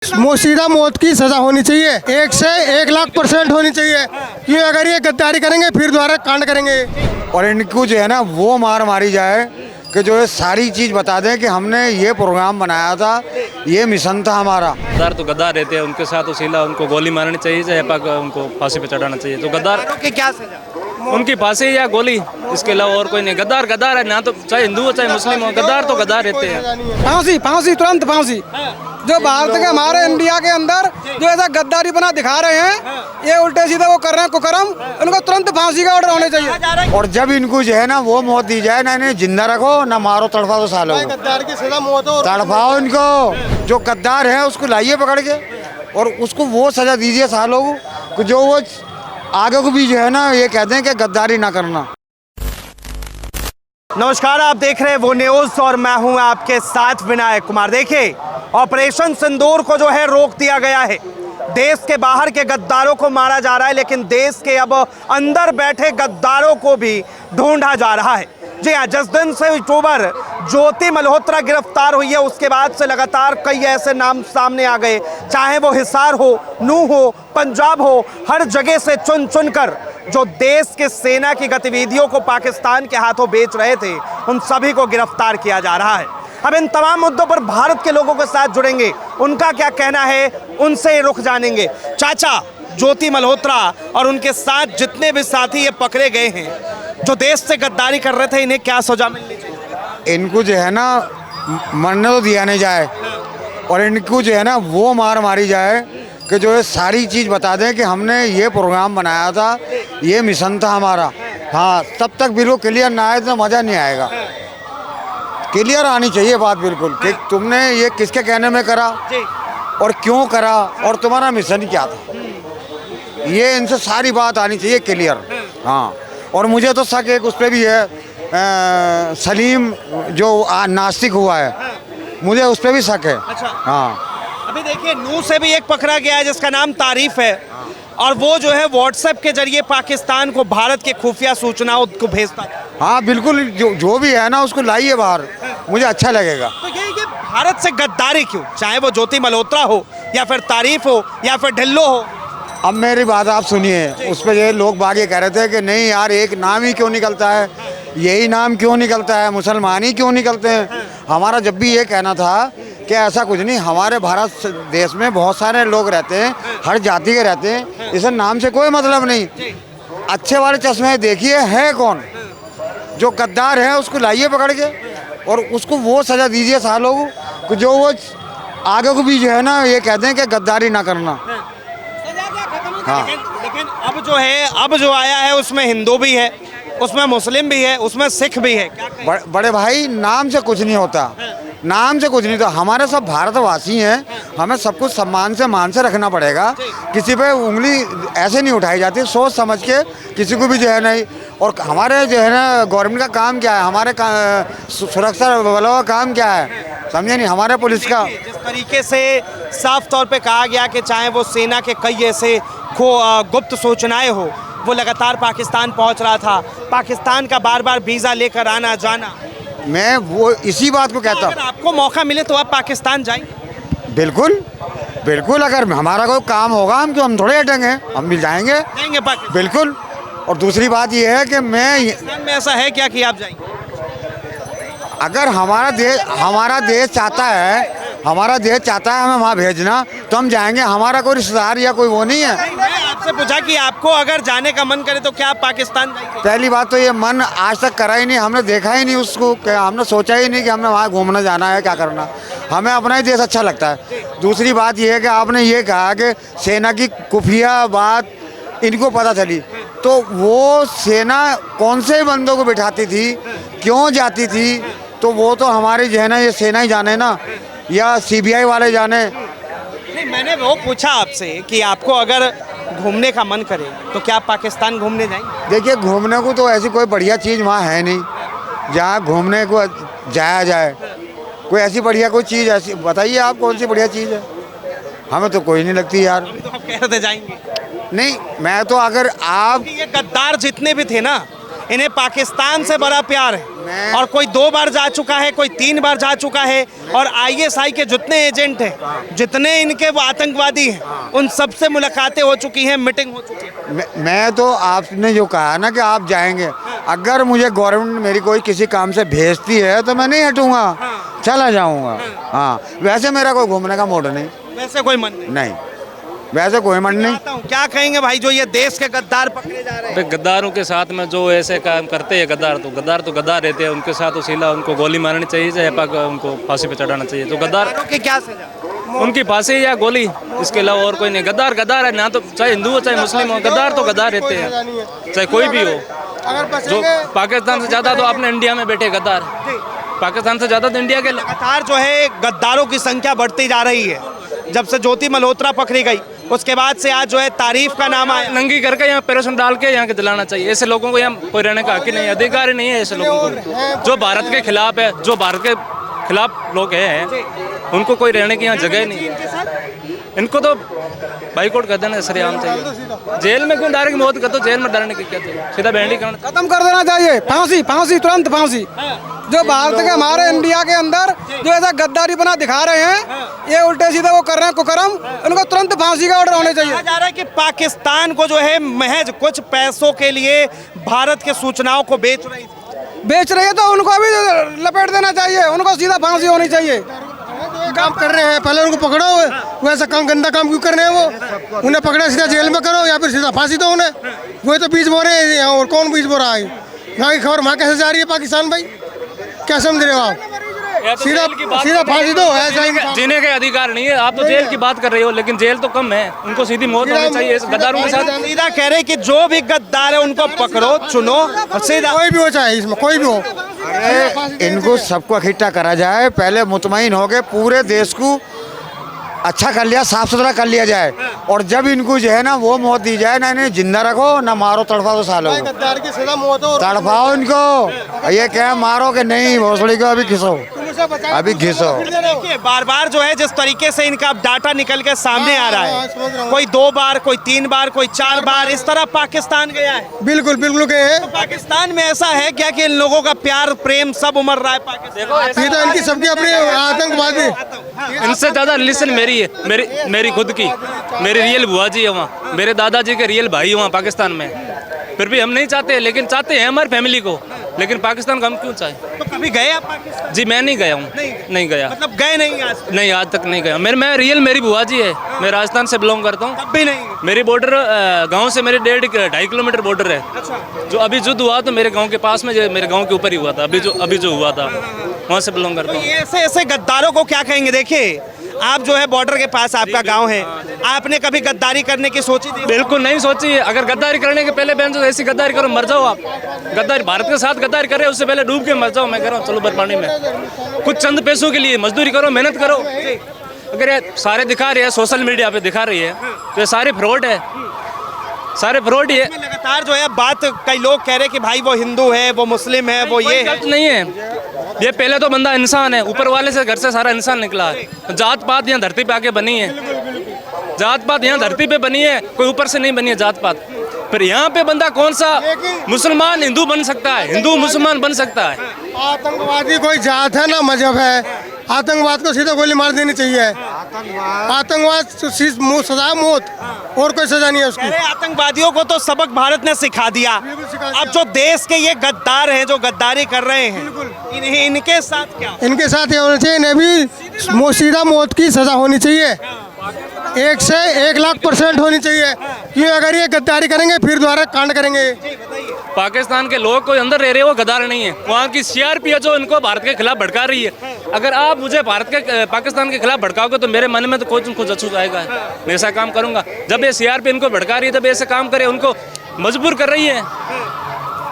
सीधा मौत की सजा होनी चाहिए, 1 से 1,00,000% होनी चाहिए। क्यों? अगर ये गद्दारी करेंगे फिर दोबारा कांड करेंगे। और इनको जो है ना वो मार मारी जाए कि जो है सारी चीज़ बता दें कि हमने ये प्रोग्राम बनाया था, ये मिशन था हमारा। गद्दार तो गद्दार रहते हैं, उनके साथ उसीला उनको गोली मारनी चाहिए, चाहे उनको फांसी पे चढ़ाना चाहिए। तो गद्दार की क्या सजा? उनकी फांसी या गोली, इसके अलावा और कोई नहीं। गद्दार गद्दार है ना, तो चाहे हिंदू हो चाहे मुस्लिम हो, गद्दार तो गद्दार रहते हैं। फांसी फांसी तुरंत फांसी। जो भारत के हमारे इंडिया के अंदर जो ऐसा गद्दारी बना दिखा रहे हैं, ये उल्टे सीधे वो कर रहे हैं कुकर्म, उनको तुरंत फांसी का ऑर्डर होने चाहिए। और जब इनको जो है ना वो मौत दी जाए ना, इन्हें जिंदा रखो ना मारो, तड़फाओ सालों को, गद्दार की सजा मौत हो। तड़फाओ इनको। जो गद्दार है उसको लाइए पकड़ के और उसको वो सजा दीजिए सालों को, जो वो आगे को भी जो है ना ये कहते हैं कि गद्दारी ना करना। नमस्कार, आप देख रहे हैं वो न्यूज़ और मैं हूं आपके साथ विनायक कुमार। देखिए, ऑपरेशन सिंदूर को जो है रोक दिया गया है। देश के बाहर के गद्दारों को मारा जा रहा है, लेकिन देश के अब अंदर बैठे गद्दारों को भी ढूंढा जा रहा है। जी हाँ, जिस दिन से यूट्यूबर ज्योति मल्होत्रा गिरफ्तार हुई है, उसके बाद से लगातार कई ऐसे नाम सामने आ गए, चाहे वो हिसार हो, नूह हो, पंजाब हो, हर जगह से चुन चुन कर जो देश के सेना की गतिविधियों को पाकिस्तान के हाथों बेच रहे थे, उन सभी को गिरफ्तार किया जा रहा है। अब इन तमाम मुद्दों पर भारत के लोगों के साथ जुड़ेंगे, उनका क्या कहना है उनसे रुख जानेंगे। चाचा, ज्योति मल्होत्रा और उनके साथ जितने भी साथी ये पकड़े गए हैं, जो देश से गद्दारी कर रहे थे, इन्हें क्या सजा मिलनी चाहिए? इनको जो है ना मरने तो दिया नहीं जाए और इनको जो है ना वो मार मारी जाए कि जो है सारी चीज़ बता दें कि हमने ये प्रोग्राम बनाया था, ये मिशन था हमारा। हाँ, तब तक बिल्कुल क्लियर ना आए तो मज़ा नहीं आएगा। क्लियर आनी चाहिए बात बिल्कुल कि तुमने ये किसके कहने में करा और क्यों करा और तुम्हारा मिशन क्या था, ये इनसे सारी बात आनी चाहिए क्लियर। हाँ, और मुझे तो शक एक उस पर भी है, सलीम जो नास्तिक हुआ है, मुझे उस पर भी शक है। अच्छा। हाँ, अभी देखिए, नूह से भी एक पकड़ा गया है जिसका नाम तारीफ है, और वो जो है व्हाट्सएप के जरिए पाकिस्तान को भारत के खुफिया सूचनाओं को भेजता है। हाँ बिल्कुल, जो भी है ना उसको लाइए बाहर, मुझे अच्छा लगेगा। तो ये भारत से गद्दारी क्यों, चाहे वो ज्योति मल्होत्रा हो या फिर तारीफ हो या फिर ढिल्लो हो? अब मेरी बात आप सुनिए, उस पर ये लोग बागी कह रहे थे कि नहीं यार, एक नाम ही क्यों निकलता है, यही नाम क्यों निकलता है, मुसलमान ही क्यों निकलते हैं। हमारा जब भी ये कहना था कि ऐसा कुछ नहीं, हमारे भारत देश में बहुत सारे लोग रहते हैं, हर जाति के रहते हैं, इस नाम से कोई मतलब नहीं। अच्छे वाले चश्मे देखिए है कौन, जो गद्दार है उसको लाइए पकड़ के और उसको वो सज़ा दीजिए सालों को, जो वो आगे को भी जो है ना ये कहते हैं कि गद्दारी ना करना। हाँ, लेकिन अब जो है, अब जो आया है उसमें हिंदू भी है, उसमें मुस्लिम भी है, उसमें सिख भी है। बड़े भाई, नाम से कुछ नहीं होता, नाम से कुछ नहीं। तो हमारे सब भारतवासी हैं, हमें सब कुछ सम्मान से मान से रखना पड़ेगा। किसी पे उंगली ऐसे नहीं उठाई जाती, सोच समझ के किसी को भी जो है नहीं। और हमारे जो है ना गवर्नमेंट का काम क्या है, हमारे सुरक्षा बलों का काम क्या है, समझे नहीं, हमारे पुलिस का। जिस तरीके से साफ तौर पे कहा गया कि चाहे वो सेना के कई ऐसे गुप्त सूचनाएं हो, वो लगातार पाकिस्तान पहुंच रहा था, पाकिस्तान का बार बार वीज़ा लेकर आना जाना। मैं वो इसी बात को कहता हूँ, अगर आपको मौका मिले तो आप पाकिस्तान जाएंगे? बिल्कुल बिल्कुल, अगर हमारा कोई काम होगा हम थोड़े हटेंगे, हम भी जाएंगे पाकिस्तान बिल्कुल। और दूसरी बात ये है कि में ऐसा है क्या कि आप जाएंगे? अगर हमारा देश चाहता है, हमारा देश चाहता है हमें वहाँ भेजना, तो हम जाएंगे। हमारा कोई रिश्तेदार या कोई वो नहीं है। मैं आपसे पूछा कि आपको अगर जाने का मन करे तो क्या आप पाकिस्तान जाएंगे? पहली बात तो ये मन आज तक करा ही नहीं, हमने देखा ही नहीं उसको, हमने सोचा ही नहीं कि हमने वहाँ घूमना जाना है, क्या करना। हमें अपना ही देश अच्छा लगता है। दूसरी बात ये है कि आपने ये कहा कि सेना की खुफिया बात इनको पता चली, तो वो सेना कौन से बंदों को बिठाती थी, क्यों जाती थी, तो वो तो हमारी जो है ना ये सेना ही जाने ना, या सीबीआई वाले जाने। नहीं, मैंने वो पूछा आपसे कि आपको अगर घूमने का मन करे तो क्या आप पाकिस्तान घूमने जाएंगे? देखिए, घूमने को तो ऐसी कोई बढ़िया चीज़ वहाँ है नहीं जहाँ घूमने को जाया जाए। कोई ऐसी बढ़िया कोई चीज़ ऐसी बताइए आप, कौन सी बढ़िया चीज़ है? हमें तो कोई नहीं लगती यार। अभी तो आप कह रहे थे जाएंगे। नहीं, मैं तो अगर आप ये गद्दार जितने भी थे ना, इन्हें पाकिस्तान से बड़ा प्यार है। और कोई 2 बार जा चुका है, कोई 3 बार जा चुका है। और ISI के जितने एजेंट हैं, जितने इनके वो आतंकवादी हैं, उन सबसे मुलाकातें हो चुकी हैं, मीटिंग हो चुकी है। मैं तो आपने जो कहा ना कि आप जाएंगे, अगर मुझे गवर्नमेंट मेरी कोई किसी काम से भेजती है तो मैं नहीं हटूंगा, चला जाऊंगा। हाँ, वैसे मेरा कोई घूमने का मूड नहीं, वैसे कोई मन नहीं, वैसे कोई मन नहीं। क्या कहेंगे भाई, जो ये देश के गद्दार पकड़े जा रहे हैं? गद्दारों के साथ में जो ऐसे काम करते हैं गद्दार तो गद्दार रहते हैं। उनके साथ तो सीधा उनको गोली मारनी चाहिए, चाहे उनको फांसी पे चढ़ाना चाहिए। तो गद्दार की क्या सजा? उनकी फांसी या गोली, इसके अलावा और कोई नहीं। गद्दार गद्दार है ना, तो चाहे हिंदू हो चाहे मुस्लिम हो, गद्दार तो गद्दार रहते हैं, चाहे कोई भी हो। जो पाकिस्तान से ज़्यादा तो आपने इंडिया में बैठे गद्दार, पाकिस्तान से ज़्यादा तो इंडिया के। लगातार जो है गद्दारों की संख्या बढ़ती जा रही है। जब से ज्योति मल्होत्रा पकड़ी गई, उसके बाद से आज जो है तारीफ का नाम आया। नंगी करके यहाँ पेरोशन डाल के यहाँ के जलाना चाहिए। ऐसे लोगों को यहाँ कोई रहने का हक ही नहीं है, अधिकार ही नहीं है ऐसे लोगों को। जो भारत के खिलाफ है, जो भारत के खिलाफ लोग हैं, उनको कोई रहने की यहाँ जगह ही नहीं है। इनको तो बाइकआउट कर देना सरेआम चाहिए। जेल में क्यों डायरेक्ट मौत कर दो, जेल में डालने की क्या चाहिए, सीधा बैंडी करना खत्म कर देना चाहिए। फांसी फांसी तुरंत फांसी। जो भारत के हमारे इंडिया के अंदर जो ऐसा गद्दारी बना दिखा रहे हैं, ये उल्टे सीधे वो कर रहे हैं कुकर्म, उनको तुरंत फांसी का ऑर्डर होने चाहिए। कहा जा रहा है कि पाकिस्तान को जो है महज कुछ पैसों के लिए भारत के सूचनाओं को बेच रही है, तो उनको अभी लपेट देना चाहिए, उनको सीधा फांसी होनी चाहिए। काम कर रहे हैं, पहले उनको पकड़ो। वैसा काम, गंदा काम क्यों कर रहे हैं वो? उन्हें पकड़ा सीधा जेल में करो या फिर सीधा फांसी दो उन्हें। वो तो बीच बो रहे हैं, और कौन बीच बो रहा है? यहाँ की खबर वहाँ कैसे जा रही है पाकिस्तान? भाई क्या समझ रहे हो आप? सीधा सीधा फांसी दो, ऐसा ही जीने के अधिकार नहीं है। आप तो जेल की बात कर रहे हो, लेकिन जेल तो कम है, उनको सीधी मौत होनी चाहिए गद्दारों के साथ। सीधा कह रहे कि जो भी गद्दार है उनको पकड़ो, चुनो और सीधा। कोई भी हो, चाहे इसमें कोई भी हो। अरे इनको सबको इकट्ठा करा जाए, पहले मुतमईन हो गए, पूरे देश को अच्छा कर लिया, साफ सुथरा कर लिया जाए, और जब इनको जो है ना वो मौत दी जाए ना, इन्हें जिंदा रखो ना मारो, तड़फा दो सालों को, गद्दार की सजा मौत हो। तड़फाओ इनको। ये क्या मारो कि नहीं, भोसड़ी को अभी घिसो, अभी घिसो। देखिए बार बार जो है जिस तरीके से इनका डाटा निकल के सामने आ रहा है, कोई 2 बार, कोई 3 बार, कोई 4 बार, इस तरह पाकिस्तान गया है। बिल्कुल बिल्कुल गए हैं। तो पाकिस्तान में ऐसा है क्या कि इन लोगों का प्यार प्रेम सब उमड़ रहा है पाकिस्तान? सीधा इनकी सबकी अपनी आतंकवादी। इनसे ज्यादा रिलेशन मेरी है, मेरी खुद की, मेरी रियल बुआ जी है वहाँ, मेरे दादाजी के रियल भाई वहाँ पाकिस्तान में। फिर भी हम नहीं चाहते, लेकिन चाहते हैं हमारी फैमिली को, लेकिन पाकिस्तान को हम क्यों चाहें? तो कभी गए आप पाकिस्तान? जी मैं नहीं गया हूँ, नहीं गया, मतलब गए नहीं आज? नहीं आज तक नहीं गया। मैं रियल मेरी बुआ जी है, मैं राजस्थान से बिलोंग करता हूँ। कभी नहीं? मेरी बॉर्डर गांव से मेरे 1.5 किलोमीटर बॉर्डर है। जो अभी युद्ध हुआ तो मेरे गांव के पास में, मेरे गांव के ऊपर ही हुआ था। अभी जो हुआ था वहाँ से बिलोंग करता हूँ। ऐसे गद्दारों को क्या कहेंगे? देखिए आप जो है बॉर्डर के पास आपका गांव है, आपने कभी गद्दारी करने की सोची थी? बिल्कुल नहीं सोची। अगर गद्दारी करने के पहले बहन जो ऐसी गद्दारी करो, मर जाओ आप। गद्दारी भारत के साथ गद्दारी करे, उससे पहले डूब के मर जाओ। मैं कह रहा हूँ चलो बर्फानी में कुछ चंद पैसों के लिए मजदूरी करो, मेहनत करो। अगर ये सारे दिखा रही है, सोशल मीडिया पे दिखा रही है, तो ये सारे फ्रॉड है, सारे फ्रॉड ही है। लगातार जो है बात, कई लोग कह रहे हैं कि भाई वो हिंदू है, वो मुस्लिम है, वो ये है। नहीं है, ये पहले तो बंदा इंसान है, ऊपर वाले से घर से सारा इंसान निकला है। जात पात यहाँ धरती पे आके बनी है, जात पात यहाँ धरती पे बनी है, कोई ऊपर से नहीं बनी है जात पात। फिर यहाँ पे बंदा कौन सा मुसलमान हिंदू बन सकता है, हिंदू मुसलमान बन सकता है? आतंकवादी कोई जात है ना मजहब है। आतंकवाद को सीधा गोली मार देनी चाहिए। आतंकवाद सजा मौत, और कोई सजा नहीं है उसकी। आतंकवादियों को तो सबक भारत ने सिखा दिया। अब जो देश के ये गद्दार हैं, जो गद्दारी कर रहे हैं, इनके साथ क्या? इनके साथ ये होना चाहिए, इन्हें भी सीधा मौत की सजा होनी चाहिए। 1 से 1 लाख % होनी चाहिए। क्यों? अगर ये गद्दारी करेंगे फिर दोबारा कांड करेंगे। पाकिस्तान के लोग कोई अंदर रह रहे हो गद्दार नहीं है, वहाँ की CRP जो इनको भारत के खिलाफ भड़का रही है। अगर आप मुझे पाकिस्तान के खिलाफ भड़काओगे तो मेरे मन में तो कुछ अछूत आएगा, मैं ऐसा काम करूँगा। जब ये CRP इनको भड़का रही है, तब ऐसे काम करे, उनको मजबूर कर रही है,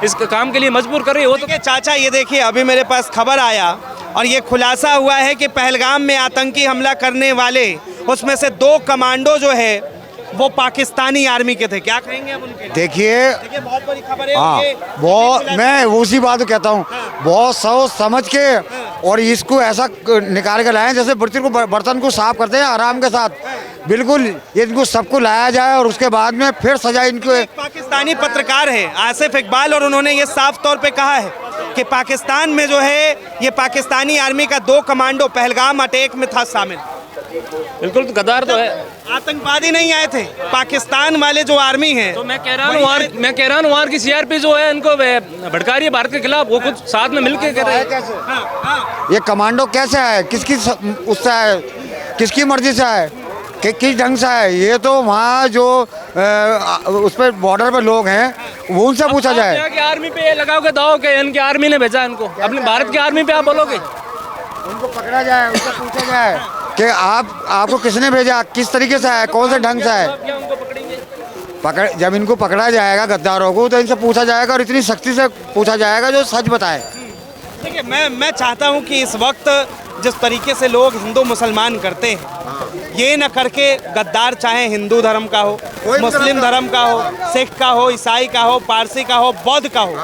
इस काम के लिए मजबूर कर रही है। वो तो चाचा ये देखिए, अभी मेरे पास खबर आया और ये खुलासा हुआ है कि पहलगाम में आतंकी हमला करने वाले उसमें से 2 कमांडो जो है वो पाकिस्तानी आर्मी के थे। क्या कहेंगे अब उनके? देखिए बहुत बड़ी खबर है। हाँ, बहुत, मैं उसी बात को कहता हूँ, बहुत सोच समझ के और इसको ऐसा निकाल के लाएं जैसे बर्तन को साफ करते हैं आराम के साथ। बिल्कुल इनको सबको लाया जाए और उसके बाद में फिर सजा इनको। पाकिस्तानी पत्रकार है आसिफ इकबाल, और उन्होंने ये साफ तौर पे कहा है कि पाकिस्तान में जो है ये पाकिस्तानी आर्मी का 2 कमांडो पहलगाम अटैक में था शामिल। बिल्कुल तो गद्दार तो है। आतंकवादी नहीं आए थे, पाकिस्तान वाले जो आर्मी है। तो मैं कह रहा हूँ वहाँ की सीआरपी जो है इनको भड़का रही है भारत के खिलाफ, वो खुद साथ में मिलकर कर रहे हैं। ये कमांडो कैसे है, किसकी उससे है, किसकी मर्जी से है, कि किस ढंग से है? ये तो वहाँ जो उस पर बॉर्डर पे लोग हैं वो उनसे पूछा जाए। यहाँ की आर्मी पे लगाओगे दाव के इनकी आर्मी ने भेजा इनको, अपनी भारत की आर्मी पे आप बोलोगे? उनको पकड़ा जाए, उनसे पूछा जाए कि आपको किसने भेजा, किस तरीके से है, कौन से ढंग से है। जब इनको पकड़ा जाएगा गद्दारों को तो इनसे पूछा जाएगा और इतनी सख्ती से पूछा जाएगा जो सच बताए। देखिए मैं चाहता हूं कि इस वक्त जिस तरीके से लोग हिंदू मुसलमान करते हैं, ये न करके गद्दार चाहे हिंदू धर्म का हो, मुस्लिम धर्म का हो, सिख का हो, ईसाई का हो, पारसी का हो, बौद्ध का हो,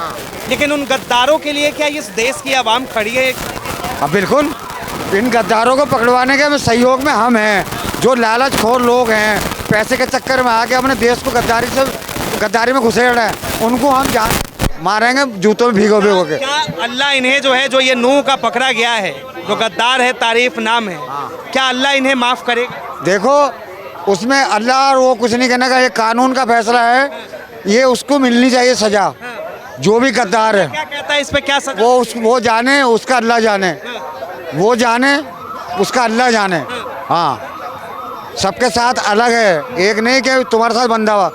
लेकिन उन गद्दारों के लिए क्या इस देश की आवाम खड़ी है? अब बिल्कुल इन गद्दारों को पकड़वाने के सहयोग में हम हैं। जो लालचखोर लोग हैं, पैसे के चक्कर में आके अपने देश को गद्दारी में घुसेड़ रहे हैं, उनको हम जान मारेंगे जूतों में भिगो के। क्या अल्लाह इन्हें जो है, जो ये नूह का पकड़ा गया है, जो गद्दार है, तारीफ नाम है, क्या अल्लाह इन्हें माफ़ करेगा? देखो उसमें अल्लाह और वो कुछ नहीं कहने का, ये कानून का फैसला है, ये उसको मिलनी चाहिए सजा। जो भी गद्दार है, क्या कहता है इस पे, क्या सजा? वो जाने, उसका अल्लाह जाने, वो जाने, उसका अल्लाह जाने। हाँ, सबके साथ अलग है, एक नहीं कि तुम्हारे साथ बंधा हुआ,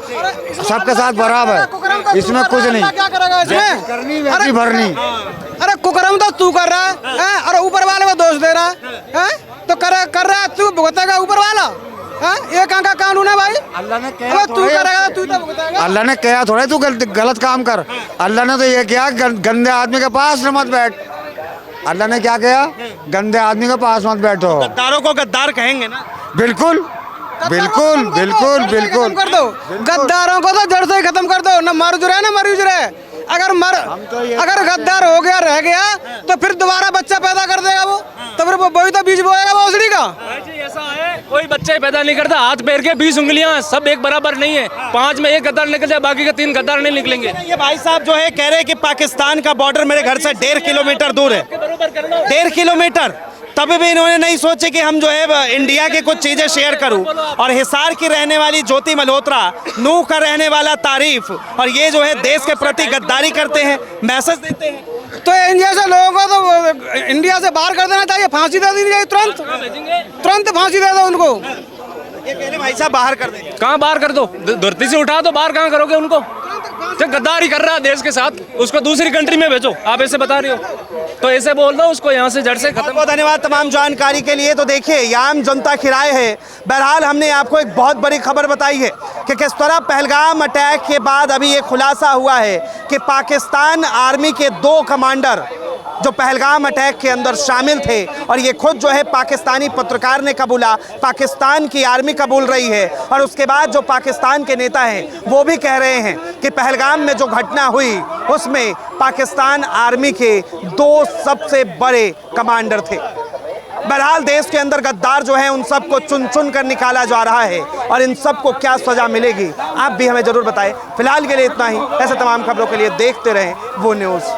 सबके साथ बराबर, इसमें कुछ नहीं। क्या करेगा इसमें? करनी वैसी भरनी। अरे कुकरम तो तू कर रहा है और ऊपर वाले को दोष दे रहा है, तो कर रहा है तू, भुगतेगा ऊपर वाला। ये कहाँ का कानून है भाई? अल्लाह ने कहा तू करेगा तू तो भुगतेगा। अल्लाह ने कहा थोड़ा तू गलत काम कर। अल्लाह ने तो ये किया गंदे आदमी के पास मत बैठ। अल्लाह ने क्या किया? गंदे आदमी के पास मत बैठो। गद्दारों को गद्दार कहेंगे ना? बिल्कुल बिल्कुल बिल्कुल बिल्कुल कर दो गद्दारों को, तो जड़ से ही खत्म कर दो, ना मर जुरे ना मर जुरे। अगर गद्दार हो गया, रह गया, तो फिर दोबारा बच्चा पैदा कर देगा वो, तो फिर वही तो बीज बोएगा वो उसड़ी का। ऐसा है, कोई बच्चे पैदा नहीं करता, हाथ पैर के 20 उंगलियां सब एक बराबर नहीं है। 5 में 1 गद्दार निकल जाए, बाकी के 3 गद्दार नहीं निकलेंगे। ये भाई साहब जो है कह रहे हैं कि पाकिस्तान का बॉर्डर मेरे घर से 1.5 किलोमीटर दूर है, 1.5 किलोमीटर, तभी भी इन्होंने नहीं सोचे कि हम जो है इंडिया की कुछ चीजें शेयर करूं। और हिसार की रहने वाली ज्योति मल्होत्रा, नूह का रहने वाला तारीफ, और ये जो है देश के प्रति गद्दारी करते हैं, मैसेज देते हैं। तो इंडिया से लोगों को तो इंडिया से बाहर कर देना चाहिए, फांसी दे देनी चाहिए, तुरंत फांसी दे दो उनको। ये कह रहे भाई साहब बाहर कर देंगे। कहाँ बाहर कर दो? धरती से उठा दो, बाहर कहाँ करोगे उनको? जो गद्दारी कर रहा है देश के साथ, उसको दूसरी कंट्री में भेजो। आप ऐसे बता रहे हो, तो ऐसे बोल दो उसको यहाँ से जड़ से खत्म। बहुत धन्यवाद तमाम जानकारी के लिए। तो देखिए, ये आम जनता की राय है। बहरहाल हमने आपको एक बहुत बड़ी खबर बताई है कि किस तरह पहलगाम अटैक के बाद अभी ये खुलासा हुआ है कि पाकिस्तान आर्मी के 2 कमांडर जो पहलगाम अटैक के अंदर शामिल थे, और ये खुद जो है पाकिस्तानी पत्रकार ने कबूला, पाकिस्तान की आर्मी कबूल रही है। और उसके बाद जो पाकिस्तान के नेता हैं वो भी कह रहे हैं कि पहलगाम में जो घटना हुई उसमें पाकिस्तान आर्मी के 2 सबसे बड़े कमांडर थे। बहरहाल देश के अंदर गद्दार जो है उन सबको चुन चुन कर निकाला जा रहा है, और इन सबको क्या सजा मिलेगी आप भी हमें जरूर बताएं। फिलहाल के लिए इतना ही। ऐसे तमाम खबरों के लिए देखते रहें वो न्यूज़।